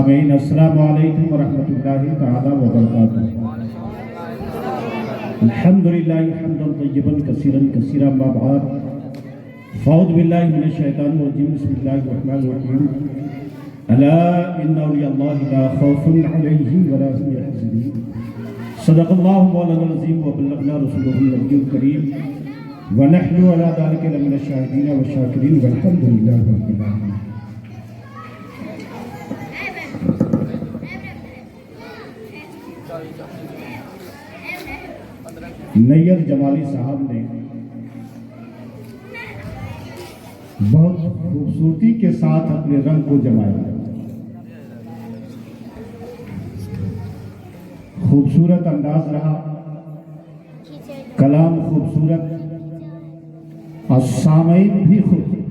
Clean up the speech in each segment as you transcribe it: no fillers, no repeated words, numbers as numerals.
سامعین السلام علیکم ورحمۃ اللہ تعالی وبرکاتہ۔ الحمدللہ حمدا طیبا کثیرا کثیرا ما بعد فاعوذ باللہ من الشیطان الرجیم بسم اللہ الرحمن الرحیم الا ان اولیاء اللہ لا خوف علیہم ولا هم يحزنون صدق اللہ مولانا العظیم وبلغنا رسولہ النبی الکریم ونحن على ذلك لمن الشاہدین والشاکرین والحمد للہ رب العالمین۔ نیت جمالی صاحب نے بہت خوبصورتی کے ساتھ اپنے رنگ کو جمایا، خوبصورت انداز رہا، کلام خوبصورت اور سامعین بھی خوبصورت۔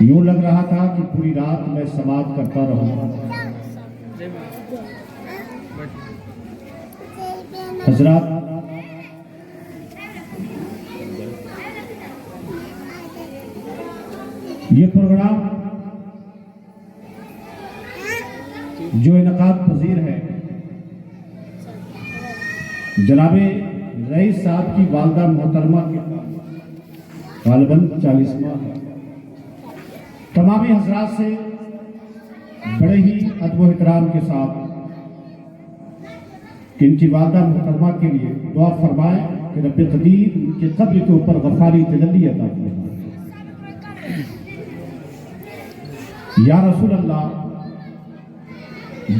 یوں لگ رہا تھا کہ پوری رات میں سماعت کرتا رہوں۔ حضرات، یہ پروگرام جو انعقاد پذیر ہے جناب رئیس صاحب کی والدہ محترمہ کے غالباً 40واں ہے۔ تمامی حضرات سے بڑے ہی ادب و احترام کے ساتھ کہ ان کی والدہ محترمہ کے لیے دعا فرمائیں کہ رب قدیر ان کے قبر کے اوپر غفاری تجلی عطا فرمائے۔ یا رسول اللہ،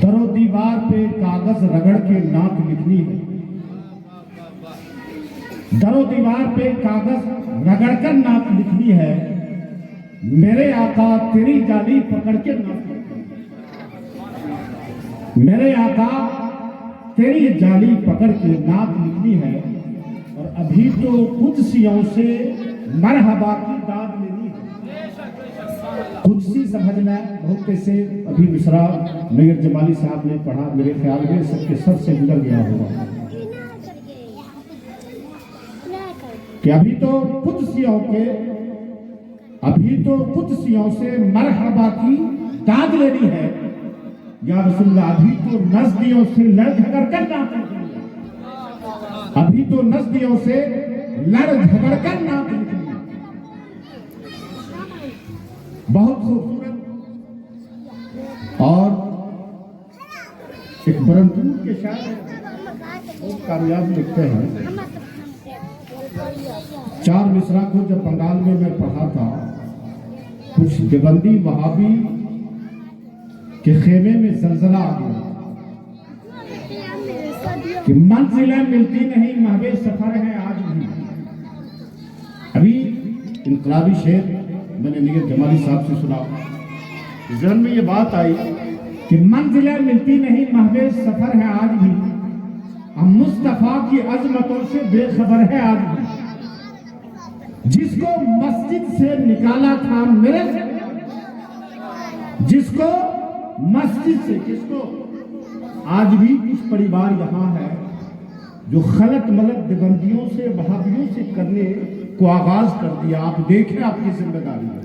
در و دیوار پہ کاغذ رگڑ کے نعت لکھنی ہے، در و دیوار پہ کاغذ رگڑ کر نعت لکھنی ہے، میرے آقا تیری جالی پکڑ کے نعت لکھنی ہے، میرے آقا تیری جالی پکڑ کے نعت لکھنی ہے، اور ابھی تو قدسیوں سے مرحبا کی داد لینی ہے۔ قدسی سمجھنا بہت کیسے ابھی مصرع میئر جمالی صاحب نے پڑھا، میرے خیال میں سب کے سر سے گزر گیا ہوگا کہ ابھی تو قدسیوں سے مرحبا کی داد لینی ہے، یا رسول اللہ ابھی تو نزدیوں سے لڑ جھگڑ کر نعت لکھنی ہے، ابھی تو نزدیوں سے لڑ جھگڑ کر نعت لکھنی ہے۔ بہت خوبصورت اور ایک برنپور کے شاعر بہت کامیاب لکھتے ہیں۔ 4 مصرع کو جب بنگال میں پڑھا تھا، کچھ دیوبندی وہابی کہ خیمے میں زلزلہ آ گیا کہ منزلیں ملتی نہیں، محو سفر ہے آج بھی۔ ابھی انقلابی شعر میں نے نیت جمالی صاحب سے سنا، ذہن میں یہ بات آئی کہ منزلیں ملتی نہیں، محو سفر ہے آج بھی، ہم مصطفیٰ کی عظمتوں سے بے خبر ہے آج بھی، جس کو مسجد سے نکالا تھا میرے سے، جس کو مسجد سے، جس کو آج بھی کچھ پریوار یہاں ہے جو خلط ملط دیوبندیوں سے وہابیوں سے کرنے کو آغاز کر دیا۔ آپ دیکھیں آپ کی ذمہ داری ہے۔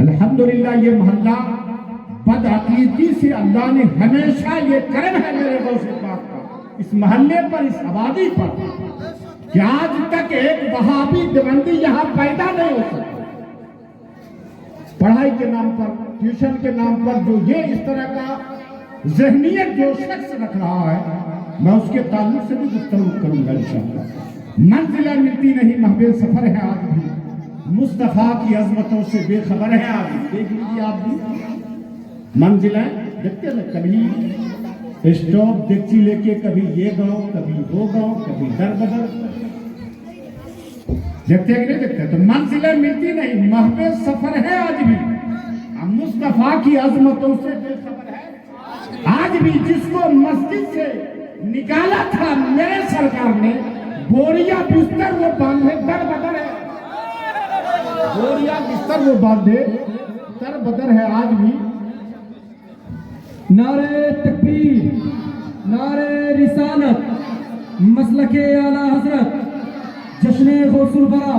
الحمدللہ یہ محلہ بدعقیدگی سے اللہ نے ہمیشہ یہ کرم ہے میرے غوث پاک کا، اس محلے پر، اس آبادی پر، کہ آج تک ایک وہابی دیوبندی یہاں پیدا نہیں ہو سکتا۔ پڑھائی کے نام پر، ٹیوشن کے نام پر جو یہ اس طرح کا ذہنیت جو شخص رکھ رہا ہے، میں اس کے تعلق سے بھی گفتگو کروں گا انشاءاللہ۔ منزلیں ملتی نہیں، محو سفر ہے آج بھی، مصطفیٰ کی عظمتوں سے بے خبر ہے آج بھی۔ دیکھ لیجیے آپ بھی منزلیں دیکھتے ہیں، کبھی اسٹوپ دیکچی لے کے کبھی یہ گاؤں کبھی وہ گاؤں کبھی در بدر، دیکھتے ہیں کہ نہیں دیکھتے؟ تو منزلیں ملتی نہیں، محو سفر ہے آج بھی، ہم مصطفیٰ کی عظمتوں سے بے خبر ہے آج بھی، جس کو مسجد سے نکالا تھا میرے سرکار نے، بوریا بستر وہ باندھے در بدر ہے، بوریا بستر وہ باندھے در بدر ہے آج بھی۔ نعرہ تکبیر، نعرہ رسالت، مسلک اعلیٰ حضرت، جشن غوث الورا،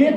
1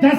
10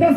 10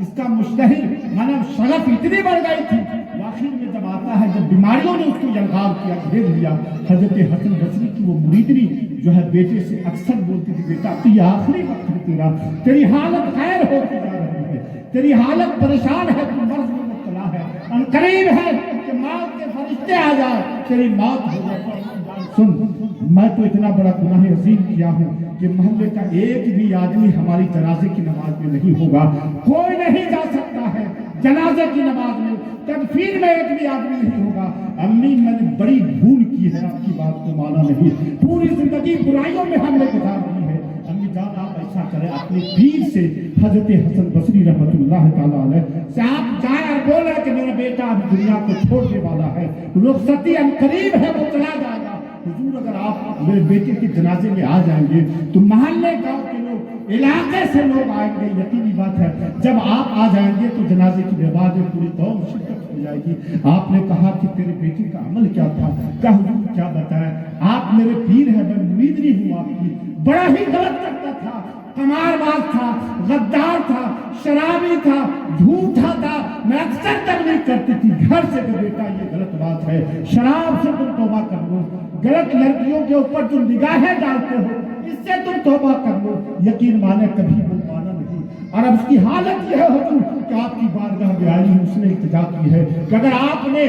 اس کا مشتہر مانا شغف اتنی بڑھ گئی تھی، آخر میں جب آتا ہے، جب بیماریوں نے اس کو یلغار کیا، گھیر لیا، حضرت حسن بصری کی وہ مریدنی جو ہے بیٹے سے اکثر بولتی تھی، بیٹا تو یہ آخری وقت ہے تیرا، تیری حالت خیر ہوتی جا رہی ہے، تیری حالت پریشان ہے، تو مرض میں مبتلا ہے، ان قریب ہے کہ موت کے فرشتے آ جائے، تیری موت ہو جائے۔ سن، میں تو اتنا بڑا گناہ عظیم کیا ہوں کہ محلے کا ایک بھی آدمی ہماری جنازے کی نماز میں نہیں ہوگا، کوئی نہیں جا سکتا ہے جنازے کی نماز میں، تدفین میں ایک بھی آدمی نہیں ہوگا۔ امی میں نے بڑی بھول کی ہے، آپ کی بات کو مانا نہیں، پوری زندگی برائیوں میں ہم نے گزار دی ہے۔ امی جان آپ ایسا کریں، اپنے پیر سے حضرت حسن بصری رحمۃ اللہ تعالیٰ علیہ سے آپ جائیں اور بولیں کہ میرا بیٹا اب دنیا کو چھوڑنے والا ہے، رخصتی ان قریب ہے، وہ چلا جائے گا۔ حضور اگر آپ میرے بیٹے کے جنازے میں آ جائیں گے تو محلے گاؤں کے لوگ، علاقے سے لوگ آئیں گے، یقینی بات ہے جب آپ آ جائیں گے تو جنازے کی نماز میں پوری قوم شرکت ہو جائے گی۔ آپ نے کہا کہ تیرے بیٹے کا عمل کیا تھا؟ کہا حضور کیا بتائیں، آپ میرے پیر ہیں، میں مرید نہیں ہوں آپ کی، بڑا ہی غلط کرتا تھا، قمار باز تھا، غدار تھا، شرابی تھا، جھوٹا تھا، میں اکثر تبلیغ کرتی تھی گھر سے کہ بیٹا یہ غلط بات ہے، شراب سے تم توبہ کر لو، غلط لڑکیوں کے اوپر تم نگاہیں ڈالتے ہو، اس سے تم توبہ کر لو۔ یقین مانے کبھی وہ مانا نہیں، اور اب اس کی حالت یہ ہے حضور کہ آپ کی بارگاہ میں آئی ہوں، اس نے التجا کی ہے کہ اگر آپ نے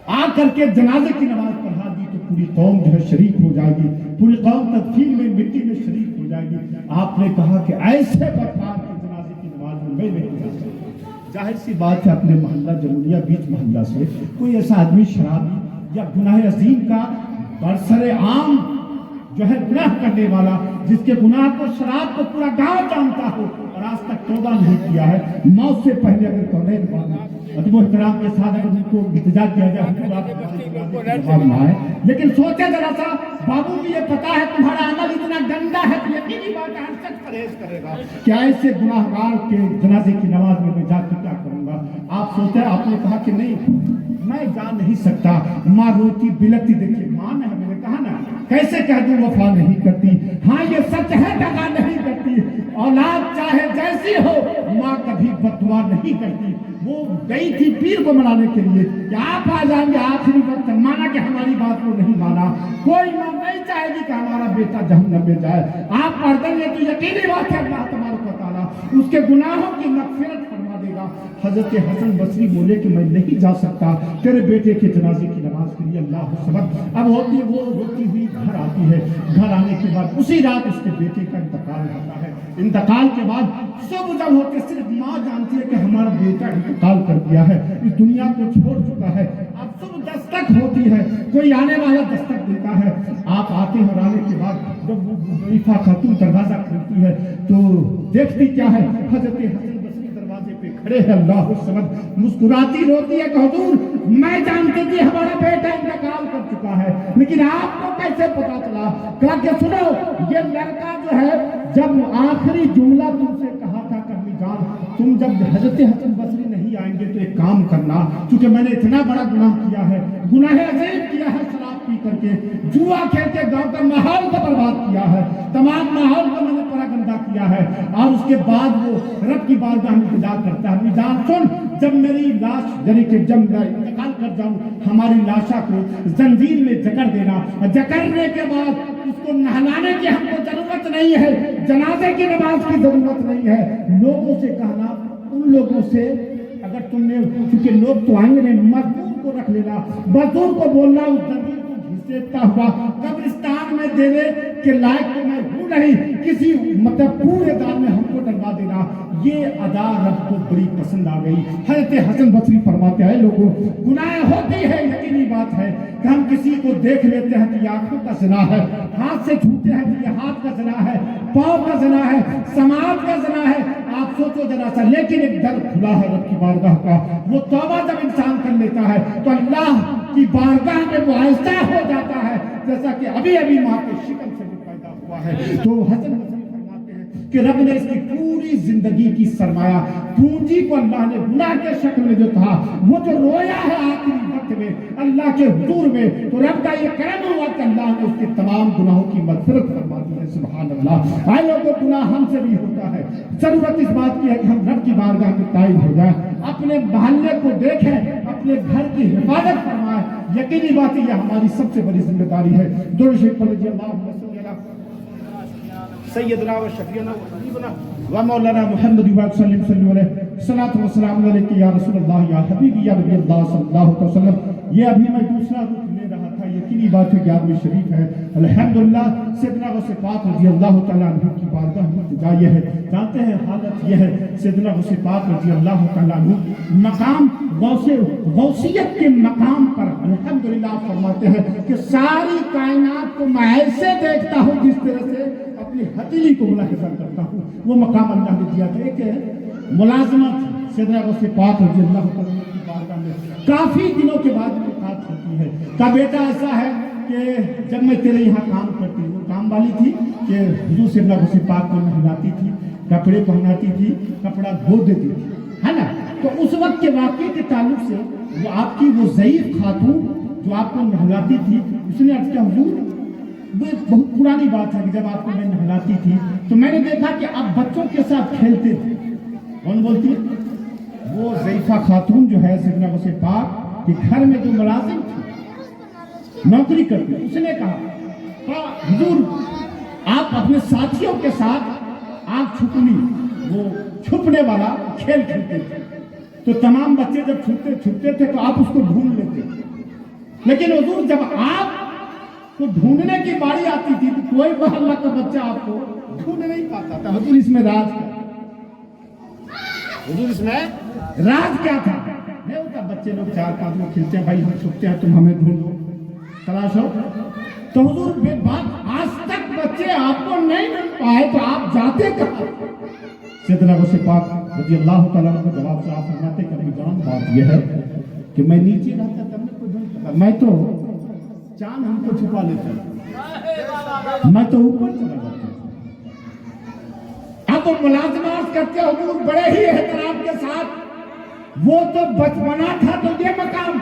آ کر کے جنازے کی نماز پڑھا دی تو پوری قوم جو ہے شریک ہو جائے گی، پوری قوم تدفین میں مٹی میں شریک ہو جائے گی۔ آپ نے کہا کہ ایسے بدکار کے جنازے کی نماز میں نہیں جا سکتا۔ ظاہر سی بات ہے اپنے محلہ جمہوریہ بیچ محلہ سے کوئی ایسا آدمی شرابی یا گناہ عظیم کا برسر عام جو ہے گناہ کرنے والا، جس کے گناہ کو شراب کو پورا گاؤں جانتا ہو اور آج تک توبہ نہیں کیا ہے، موت سے پہلے اگر کونین والا ادب و احترام کے ساتھ اگر ان کو التجا کیا جائے حضور آپ جواب نہ آئے، لیکن سوچے ذرا سا، بابو بھی یہ پتا ہے تمہارا عمل اتنا گندا ہے کہ یقینی بات ہے ہر شخص پرہیز کرے گا، کیا ایسے گناہ گار کے جنازے کی نماز میں جا کے کیا کروں گا؟ آپ سوچے، آپ نے کہا کہ نہیں میں جا نہیں سکتا، ماں روتی بلکتی، دیکھیے ماں نے ہمیں کہا نا کیسے کہہ دوں وفا نہیں کرتی، ہاں یہ سچ ہے دغا نہیں کرتی، اولاد چاہے جیسی ہو ماں کبھی بددعا نہیں کرتی۔ وہ گئی تھی پیر کو منانے کے لیے کہ آپ آ جائیں گے آخری وقت، مانا کہ ہماری بات کو نہیں مانا، کوئی ماں نہیں چاہے گی کہ ہمارا بیٹا جہنم میں جائے، آپ پڑھ دیں گے تو یقینی بات ہے اللہ تبارک و تعالیٰ اس کے گناہوں کی مغفرت فرما دے گا۔ حضرت حسن بصری بولے کہ میں نہیں جا سکتا تیرے بیٹے کے جنازے کی نماز کے لیے، اللہ سبحان۔ اب ہوتی وہ روتی ہوئی گھر آتی ہے، گھر آنے کے بعد اسی رات اس کے بیٹے کا انتقال ہوتا ہے۔ انتقال کے بعد صبح جب ہوتے صرف ماں جانتی ہے کہ ہمارا بیٹا انتقال کر دیا ہے، اس دنیا کو چھوڑ چکا ہے۔ اب صبح دستک ہوتی ہے، کوئی آنے والا دستک دیتا ہے، آپ آتے ہیں اور آنے کے بعد جب وہ ضعیفہ خاتون دروازہ کھولتی ہے تو دیکھتی کیا ہے، حضرت حسن بصری دروازے پہ کھڑے ہیں، اللہ سبحان، مسکراتی روتی ہے کہ حضور میں جانتی تھی ہمارا بیٹا انتقال کر چکا ہے، لیکن آپ کو کیسے پتا چلا؟ کہا کہ سنو یہ لڑکا جو ہے جب آخری جملہ تم سے کہا تھا کہ امی جان تم جب حضرت حسن بصری نہیں آئیں گے تو ایک کام کرنا، کیونکہ میں نے اتنا بڑا گناہ کیا ہے، گناہ عظیم کیا ہے، شراب پی کر کے جوا کھیل کے گاؤں کا ماحول کو برباد کیا ہے، تمام ماحول کو میں نے بڑا گندا کیا ہے، اور اس کے بعد وہ رب کی بارگاہ میں التجا کرتا ہے، امی جان سن جب میری لاش یعنی کہ جب میں انتقال کر جاؤں ہماری لاشا کو زنجیر میں جکڑ دینا، جکڑنے کے بعد اس کو نہلانے کی ہم کو ضرورت نہیں ہے، جنازے کی نماز کی ضرورت نہیں ہے، لوگوں سے کہنا ان لوگوں سے اگر تم نے، کیونکہ لوگ تو آئیں گے، مزدور کو رکھ لینا، مزدور کو بولنا اس زمین کو گھسیٹتا ہوا قبرستان میں دینے کے لائق تو میں ہوں نہیں، کسی مطلب پورے دار میں ہم کو ڈلوا دینا، یہ ادا رب کو بڑی پسند آ گئی۔ حضرت حسن بصری فرماتے ہیں لوگوں گناہ ہوتی ہے، یقینی بات ہے کہ ہم کسی کو دیکھ لیتے ہیں کہ یہ آنکھوں کا زنا ہے، ہاتھ سے چھوتے ہیں کہ یہ ہاتھ کا زنا ہے، پاؤں کا زنا ہے، سماعت کا زنا ہے، آپ سوچو ذرا سا، لیکن ایک در کھلا ہے رب کی بارگاہ کا، وہ توبہ جب انسان کر لیتا ہے تو اللہ کی بارگاہ میں وہ ایسا ہو جاتا ہے جیسا کہ ابھی ابھی ماں کے شکم سے وہ پیدا ہوا ہے۔ تو حسن بصری فرماتے ہیں کہ رب نے اس کی پوری زندگی کی سرمایہ پونجی کو اللہ نے گناہ کے شکل میں جو تھا وہ جو رویا ہے آخری وقت میں اللہ کے حضور میں، تو رب کا یہ کرم ہوا کہ اللہ نے اس کے تمام گناہوں کی مغفرت فرما دی ہے۔ سبحان اللہ۔ آئے لوگوں، گناہ ہم سے بھی ہوتا ہے، ضرورت اس بات کی ہے کہ ہم رب کی بارگاہ میں تائب ہو جائیں، اپنے محلے کو دیکھیں، اپنے گھر کی حفاظت فرمائیں۔ یقینی بات یہ ہماری سب سے بڑی ذمہ داری ہے۔ درود شریف پڑھ لیجیے، اللہم صلی علی سیدنا و شفیعنا و حبیبنا و مولانا محمد وسلم صلی علیہ الصلاۃ والسلام علیک یا رسول اللہ یا حبیبی یا نبی اللہ صلی اللہ علیہ وسلم۔ یہ ابھی میں دوسرا رخ لے رہا تھا، یقینی بات ہے 11ویں شریف ہے۔ الحمدللہ سیدنا غوث پاک رضی اللہ تعالیٰ عنہ کی بارگاہ میں التجا یہ ہے، جانتے ہیں حالت یہ ہے، سیدنا غوث پاک رضی اللہ تعالیٰ عنہ مقام غوثیت کے مقام پر الحمدللہ فرماتے ہیں کہ ساری کائنات کو میں ایسے دیکھتا ہوں جس طرح سے اپنی ہتھیلی کو ملاحظہ کرتا ہوں۔ وہ مقام اللہ نے دیا تھا۔ ایک ملازمت سیدنا غوث پاک رضی اللہ تعالیٰ عنہ کی بارگاہ میں کافی دنوں کے بعد ملاقات ہوتی ہے۔ کا بیٹا ایسا ہے کہ جب میں تیرے یہاں کام کرتی، وہ کام والی تھی کہ حضور سیدنا غوث پاک کو نہلاتی تھی، کپڑے پہناتی تھی، کپڑا دھو دیتی تھی، ہے نا۔ تو اس وقت کے واقعے کے تعلق سے وہ آپ کی وہ ضعیف خاتون جو آپ کو نہلاتی تھی، اس نے عرض کیا حضور وہ بہت پرانی بات ہے کہ جب آپ کو میں نہلاتی تھی تو میں نے دیکھا کہ آپ بچوں کے ساتھ کھیلتے تھے۔ کون بولتی ہے؟ وہ ضعیفہ خاتون جو ہے سیدنا غوث پاک کے گھر میں جو ملازم تھی، نوکری کرتی، اس نے کہا حضور آپ اپنے ساتھیوں کے ساتھ آنکھ چھپنی، وہ چھپنے والا کھیل کھیلتے تھے، تو تمام بچے جب چھپتے تھے تو آپ اس کو ڈھونڈ لیتے، لیکن حضور جب آپ کو ڈھونڈنے کی باری آتی تھی تو کوئی محلہ کا بچہ آپ کو ڈھونڈ نہیں پاتا تھا۔ حضور اس میں راز کیا؟ حضور اس میں راز کیا تھا؟ نہیں ہوتا بچے لوگ چار پانچ میں کھلتے ہیں، بھائی ہم چھپتے ہیں تم ہمیں ڈھونڈو تلاشو، تو حضور بے بات آج تک بچے آپ کو نہیں مل پائے تو آپ جاتے کہاں؟ سیدنا غوث پاک رضی اللہ تعالیٰ عنہ کو جواب سے آپ فرماتے کہ ابھی جان بات یہ ہے کہ میں نیچے رہتا تب میں کوئی ڈھونڈتا، میں تو چاند ہم کو چھپا لیتا، میں تو اوپر چلا جاتا۔ اب وہ ملازمات کرتے حضور بڑے ہی احترام کے ساتھ، وہ تو بچپنا تھا تو یہ مقام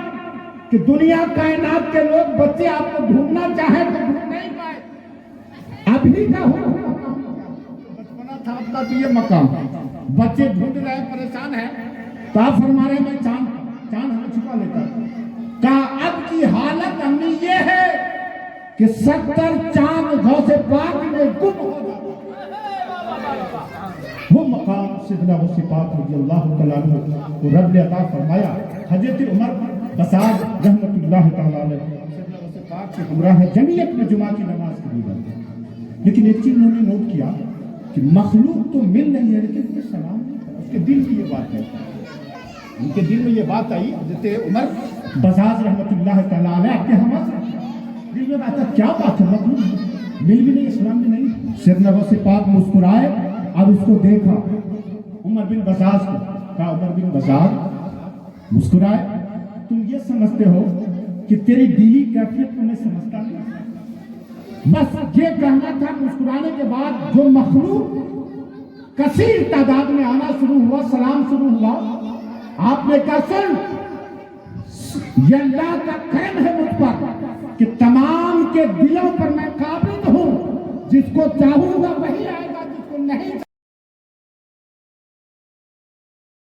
کہ دنیا کائنات کے لوگ بچے آپ کو ڈھونڈنا چاہیں تو ڈھونڈ نہیں پائے، ابھی کا ہو بچپنا تھا اپنا تو یہ مقام، بچے ڈھونڈ رہے پریشان ہیں تو آپ فرما رہے میں چاند ہمیں چھپا لیتا۔ کہا اب کی حالت امی یہ ہے کہ 70 چاند غوث پاک میں گم ہو جاتا۔ وہ مقام سیدنا غوث پاک رضی اللہ تعالیٰ عنہ کو رب نے عطا فرمایا۔ حضرت عمر بساج رحمت اللہ تعالیٰ علیہ سیدنا غوث پاک سے ہمراہ جمعیت میں جمعہ کی نماز کے لیے جاتے ہیں، لیکن ایک چیز انہوں نے نوٹ کیا کہ مخلوق تو مل رہی ہے لیکن وہ سلام نہیں کرا۔ اس کے دل میں یہ بات ہے، ان کے دل میں یہ بات آئی، حضرت عمر بزاز رحمت اللہ تعالیٰ علیہ آپ کے ہمارے دل میں بات ہے کیا بات ہے، مخلوق مل بھی نہیں، اسلام بھی نہیں۔ سیدنا غوث پاک مسکرائے، اب اس کو دیکھا عمر بن بزاز کو، کہا عمر بن بزاز مسکرائے، تم یہ سمجھتے ہو کہ تیری دلی کیفیت کو میں سمجھتا نہیں، بس یہ کہنا تھا۔ مسکرانے کے بعد جو مخلوق کثیر تعداد میں آنا شروع ہوا، سلام شروع ہوا، آپ نے کہا سن یہ اللہ کا کرم ہے مجھ پر کہ تمام کے دلوں پر میں قابض ہوں، جس کو چاہوں گا وہی آئے گا، جس کو نہیں